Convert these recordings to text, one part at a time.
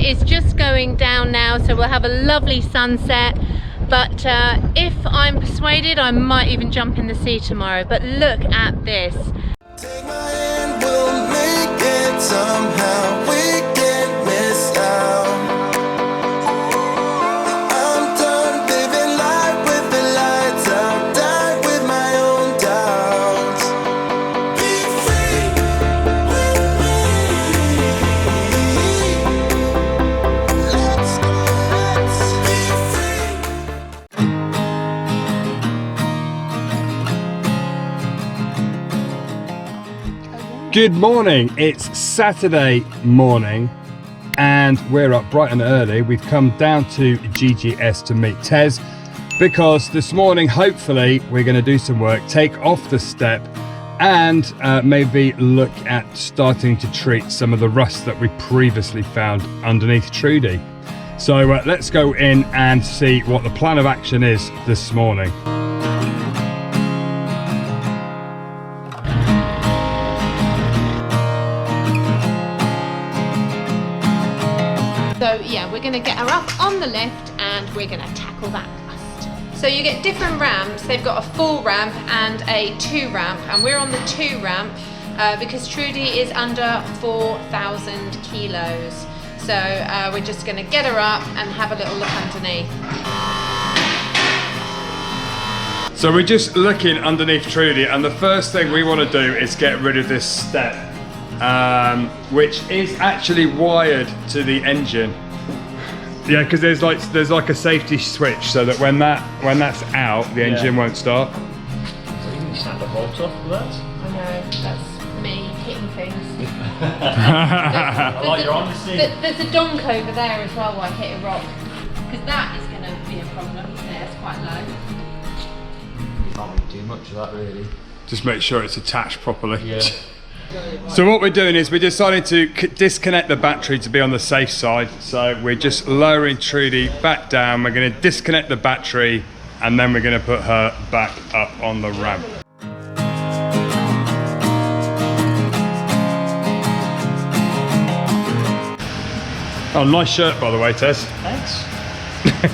is just going down now, so we'll have a lovely sunset. But if I'm persuaded, I might even jump in the sea tomorrow. But look at this. Take my hand, we'll make it somehow. We can't miss out. I'm done living life with the lights out. Die with my own doubts. Be free with me. Let's be free. Good morning, it's Saturday morning and we're up bright and early. We've come down to GGS to meet Tez because this morning hopefully we're going to do some work, take off the step and maybe look at starting to treat some of the rust that we previously found underneath Trudy. So let's go in and see what the plan of action is this morning. So yeah, we're going to get her up on the lift and we're going to tackle that rust. So you get different ramps. They've got a 4 ramp and a 2 ramp, and we're on the 2 ramp because Trudy is under 4,000 kilos. So we're just going to get her up and have a little look underneath. So we're just looking underneath Trudy, and the first thing we want to do is get rid of this step, which is actually wired to the engine. Yeah, because there's like a safety switch so that when that's out, the engine won't start. So you can snap the bolt off for that. I know, that's me hitting things. I like your honesty. There's a donk over there as well where I hit a rock, because that is going to be a problem, isn't it? It's quite low. You can't really do much of that really. Just make sure it's attached properly. Yeah. So what we're doing is we're deciding to disconnect the battery to be on the safe side. So we're just lowering Trudy back down. We're going to disconnect the battery and then we're going to put her back up on the ramp. Oh, nice shirt by the way, Tez. Thanks.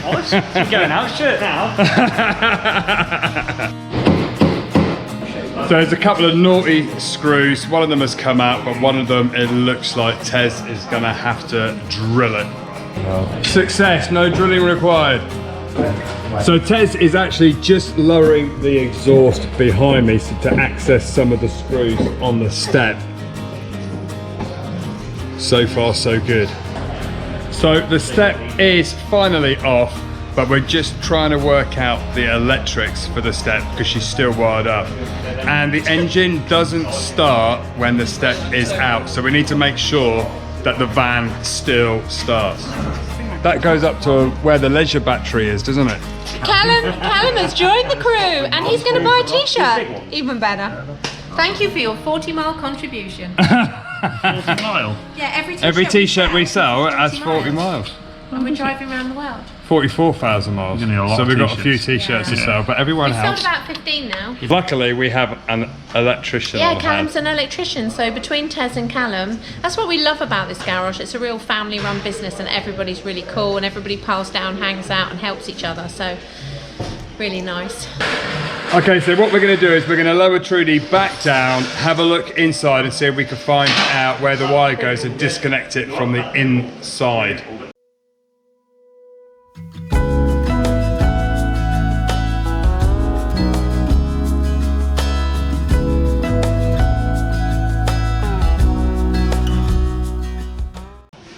Nice. You're going out shirt now. So there's a couple of naughty screws. One of them has come out, but one of them, it looks like Tez is going to have to drill it. Success, no drilling required. So Tez is actually just lowering the exhaust behind me to access some of the screws on the step. So far, so good. So the step is finally off, but we're just trying to work out the electrics for the step because she's still wired up. And the engine doesn't start when the step is out, so we need to make sure that the van still starts. That goes up to where the leisure battery is, doesn't it? Callum has joined the crew and he's going to buy a t-shirt. Even better. Thank you for your 40-mile contribution. 40 mile? Yeah, Every t-shirt we sell has 40 miles. And we're driving around the world. 44,000 miles. So we've got a few t-shirts to sell, but everyone We've sold else. about 15 now. Luckily, we have an electrician on hand. Callum's an electrician, so between Tez and Callum, that's what we love about this garage. It's a real family-run business and everybody's really cool and everybody piles down, hangs out and helps each other, so really nice. Okay, so what we're going to do is we're going to lower Trudy back down, have a look inside and see if we can find out where the wire goes and disconnect it from the inside.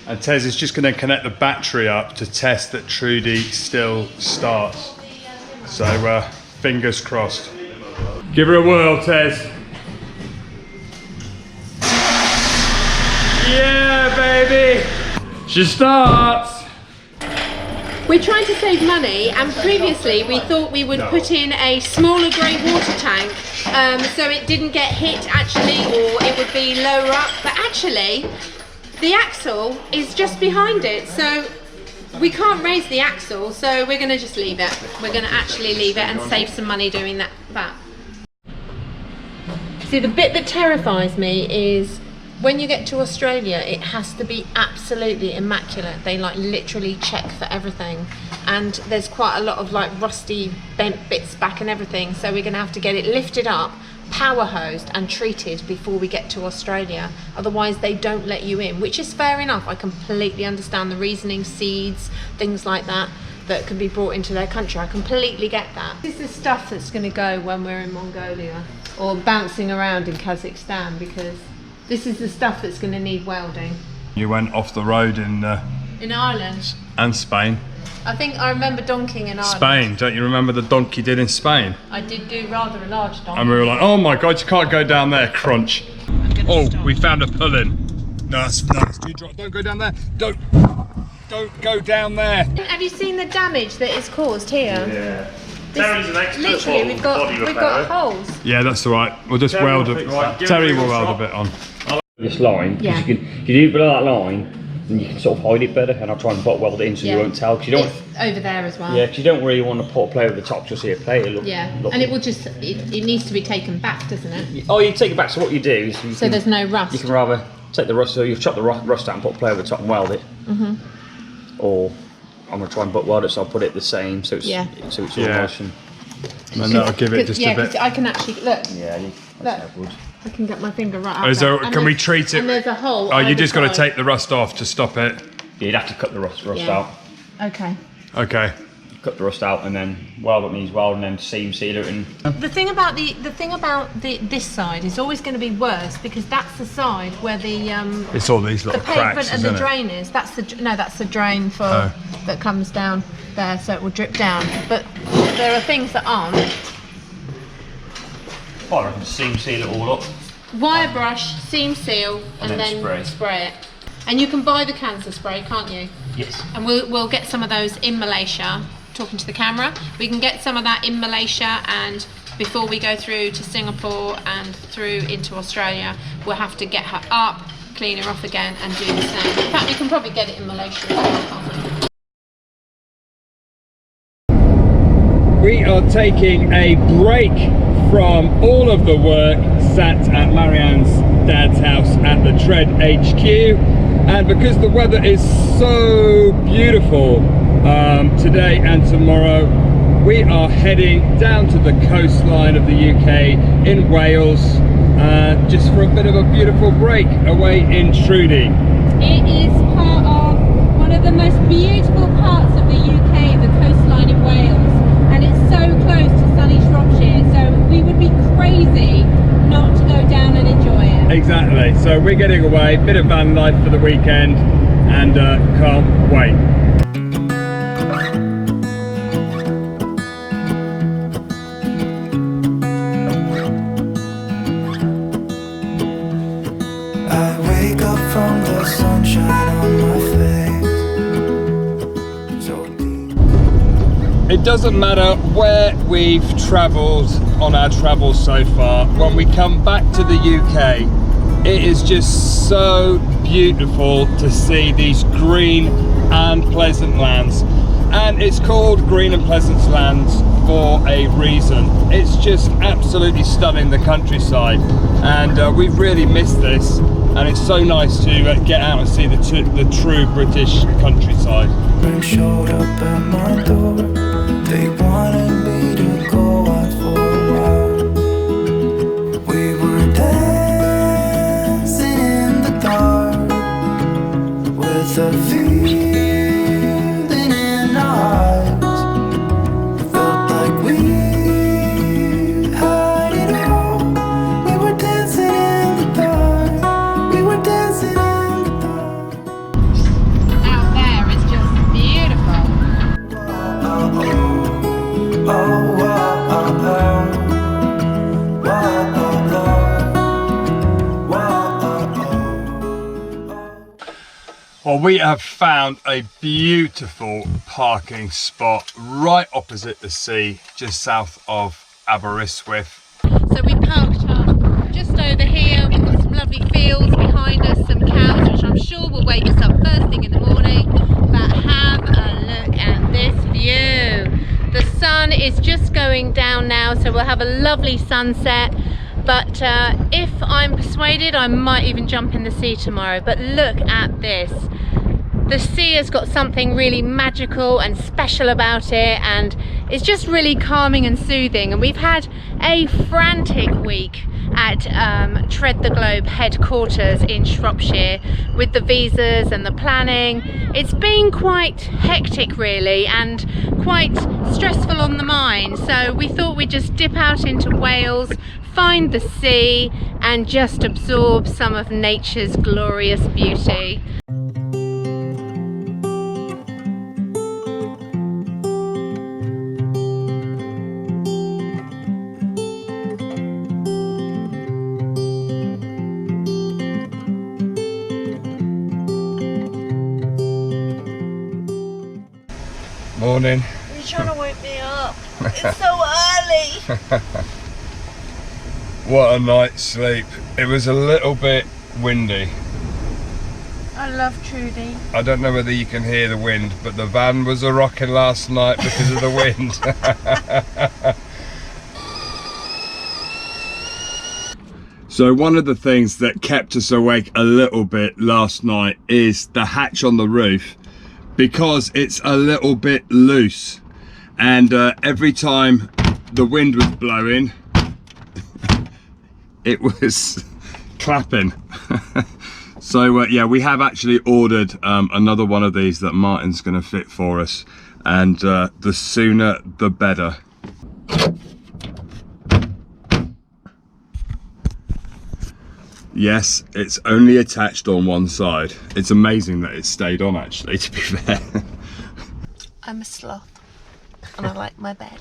And Tez is just going to connect the battery up to test that Trudy still starts. So fingers crossed. Give her a whirl, Tez. Yeah, baby. She starts. We're trying to save money, and previously we thought we would put in a smaller grey water tank so it didn't get hit actually, or it would be lower up, but actually the axle is just behind it, so we can't raise the axle, so we're going to just leave it. We're going to actually leave it and save some money doing that. See, the bit that terrifies me is when you get to Australia, it has to be absolutely immaculate. They like literally check for everything, and there's quite a lot of like rusty bent bits back and everything, so we're gonna have to get it lifted up, power hosed and treated before we get to Australia. Otherwise they don't let you in, which is fair enough. I completely understand the reasoning, seeds, things like that can be brought into their country. I completely get that. This is the stuff that's going to go when we're in Mongolia or bouncing around in Kazakhstan, because this is the stuff that's going to need welding. You went off the road in Ireland and Spain. I think I remember donking in Ireland. Spain, don't you remember the donk you did in Spain? I did do rather a large donk. And we were like, oh my god, you can't go down there, crunch. Oh, stop. we found a pull-in. No, it's too dry. Don't go down there. Don't go down there. Have you seen the damage that is caused here? Yeah. This, Terry's an expert literally, on we've body got repair. holes. Yeah, that's all right. We'll just Terry weld will a fix that. Give Terry it a will real weld a shot. bit on. This line, because Yeah. you can, if you do below that line, then you can sort of hide it better, and I'll try and butt weld it in so Yeah. you won't tell. Cause you don't, It's over there as well. yeah, because you don't really want to put a plate over the top just so you play it. Yeah, and it will just, it needs to be taken back, doesn't it? Oh, you take it back. So what you do is you So can, there's no rust. You can rather take the rust, so you've chopped the rust out and put a plate over the top and weld it. Mm-hmm. Or I'm gonna try and butt weld it, so I'll put it the same, so it's Yeah. so it's Yeah. all nice and And then that'll give it just yeah, a bit. 'cause I can actually, look, yeah. Look. That's no good. I can get my finger right up Oh, is there, there. And can we there's- treat it? And there's a hole. Oh, you either just got to side. take the rust off to stop it. Yeah, you'd have to cut the rust Yeah. out. Okay. Okay. Cut the rust out and then weld what needs weld and then seam seal it and. The thing about this side is always going to be worse, because that's the side where the It's all these little pavement cracks, and isn't the it? drain is. That's the drain for Oh. that comes down there, so it will drip down. But there are things that aren't. I reckon seam seal it all up. Wire brush, seam seal, and And then then spray. it. And you can buy the cans of spray, can't you? Yes. And we'll get some of those in Malaysia. Talking to the camera, we can get some of that in Malaysia, and before we go through to Singapore and through into Australia, we'll have to get her up, clean her off again, and do the same. In fact, we can probably get it in Malaysia as well, can't we? We are taking a break from all of the work sat at Marianne's dad's house at the Tread HQ, and because the weather is so beautiful today and tomorrow, we are heading down to the coastline of the UK in Wales, just for a bit of a beautiful break away in Trudy. It is part of one of the most beautiful parts of the UK, the coastline in Wales, and it's so close to sunny Shropshire, so we would be crazy not to go down and enjoy it. Exactly, so we're getting away, bit of van life for the weekend, and can't wait. I wake up from the sunshine on my face. So deep. It doesn't matter where we've travelled on our travels so far, when we come back to the UK, it is just so beautiful to see these green and pleasant lands. And it's called Green and Pleasant Lands for a reason. It's just absolutely stunning, the countryside, and we've really missed this, and it's so nice to get out and see the true British countryside. Friends showed up at my door. They wanted me to go out for a while. We were dancing in the dark with a feeling in our eyes. It felt like we had it all. We were dancing in the dark. We were dancing in the dark. Out there is just beautiful. Well, we have found a beautiful parking spot right opposite the sea, just south of Aberystwyth. So we parked up just over here. We've got some lovely fields behind us, some cows, which I'm sure will wake us up first thing in the morning. But have a look at this view. The sun is just going down now, so we'll have a lovely sunset. But if I'm persuaded persuaded I might even jump in the sea tomorrow, but look at this. The sea has got something really magical and special about it, and it's just really calming and soothing. And we've had a frantic week at Tread the Globe headquarters in Shropshire with the visas and the planning. It's been quite hectic really, and quite stressful on the mind, so we thought we'd just dip out into Wales, find the sea and just absorb some of nature's glorious beauty. Morning. You're trying to wake me up. It's so early. What a night's sleep. It was a little bit windy. I love Trudy. I don't know whether you can hear the wind, but the van was a rocking last night because of the wind. So one of the things that kept us awake a little bit last night is the hatch on the roof, because it's a little bit loose, and every time the wind was blowing it was clapping. So yeah, we have actually ordered another one of these that Martin's going to fit for us, and the sooner the better. Yes, it's only attached on one side. It's amazing that it stayed on, actually, to be fair. I'm a sloth and I like my bed.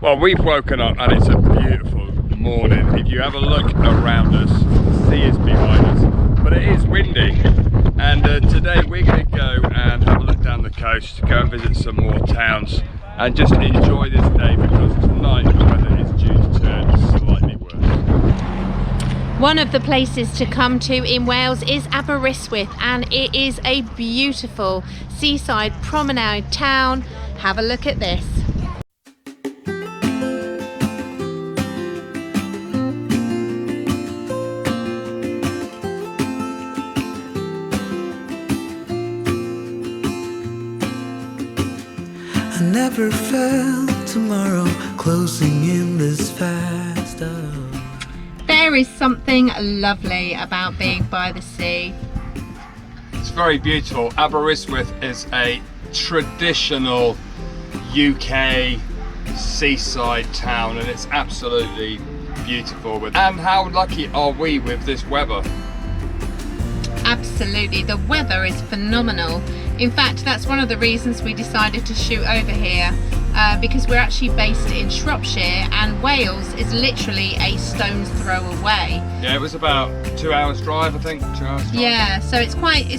Well, we've woken up and it's a beautiful morning. If you have a look around us, the sea is behind us, but it is windy. And today we're going to go and have a look down the coast, go and visit some more towns, and just enjoy this day, because tonight the weather is due to turn slightly worse. One of the places to come to in Wales is Aberystwyth, and it is a beautiful seaside promenade town. Have a look at this. I never felt tomorrow closing in this fast. There is something lovely about being by the sea. It's very beautiful. Aberystwyth is a traditional UK seaside town, and it's absolutely beautiful. And how lucky are we with this weather? Absolutely, the weather is phenomenal. In fact, that's one of the reasons we decided to shoot over here, because we're actually based in Shropshire and Wales is literally a stone's throw away. Yeah, it was about 2 hours drive, I think. 2 hours drive. Yeah, so it's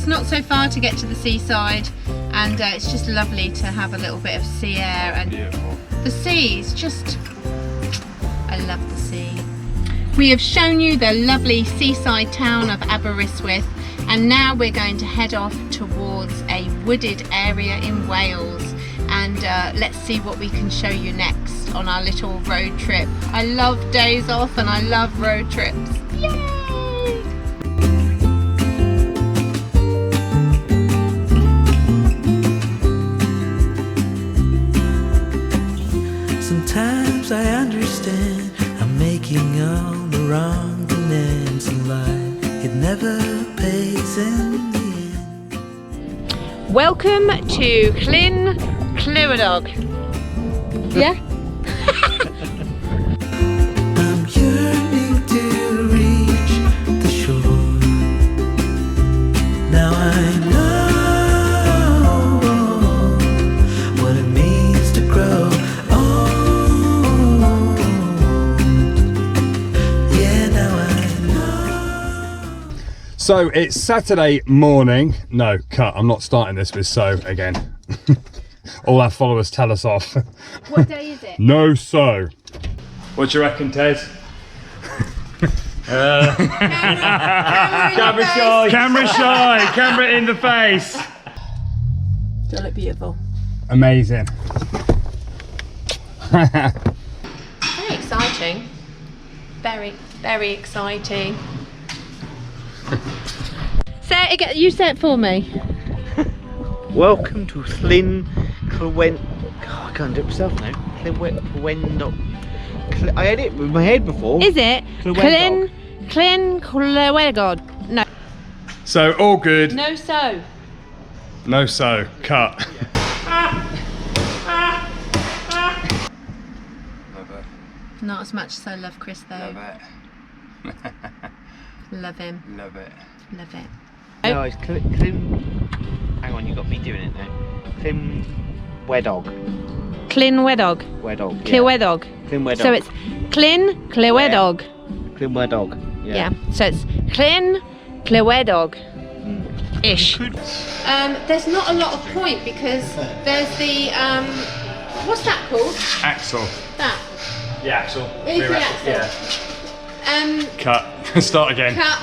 not so far to get to the seaside, and it's just lovely to have a little bit of sea air. And Beautiful. the sea is just, I love the sea. We have shown you the lovely seaside town of Aberystwyth, and now we're going to head off towards a wooded area in Wales, and let's see what we can show you next on our little road trip. I love days off and I love road trips. Yay! Sometimes I understand I'm making all the wrong demands in life. It never pays in the end. Welcome to Llyn Clywedog. Yeah? I'm yearning to reach the shore. Now I know what it means to grow old. Yeah, now I know. So it's Saturday morning. No, cut. I'm not starting this with so again. All our followers tell us off. What day is it? No so. What do you reckon, Tez? Camera shy. Camera shy. Camera in the face. Does it look beautiful? Amazing. Hey, exciting. Very, very exciting. Say it again. You say it for me. Welcome to Llyn Clwen. Oh, I can't do it myself now. Clwendog. I had it with my head before. Is it? Clwendog. Clwendog. No. So all good. No so. No so. Cut. Love it. Not as much as I love Chris though. Love it. Love him. Love it. Love it. No, it's hang on, you got me doing it now. Clwendog. Clynwedog. Wedog. Yeah. Clywedog. Clwendog. So it's Clywedog. Clwendog. Yeah. So it's Clywedog. Ish. There's not a lot of point because there's the what's that called? Axle. That. The axle. It's the axle. Cut. Start again. Cut.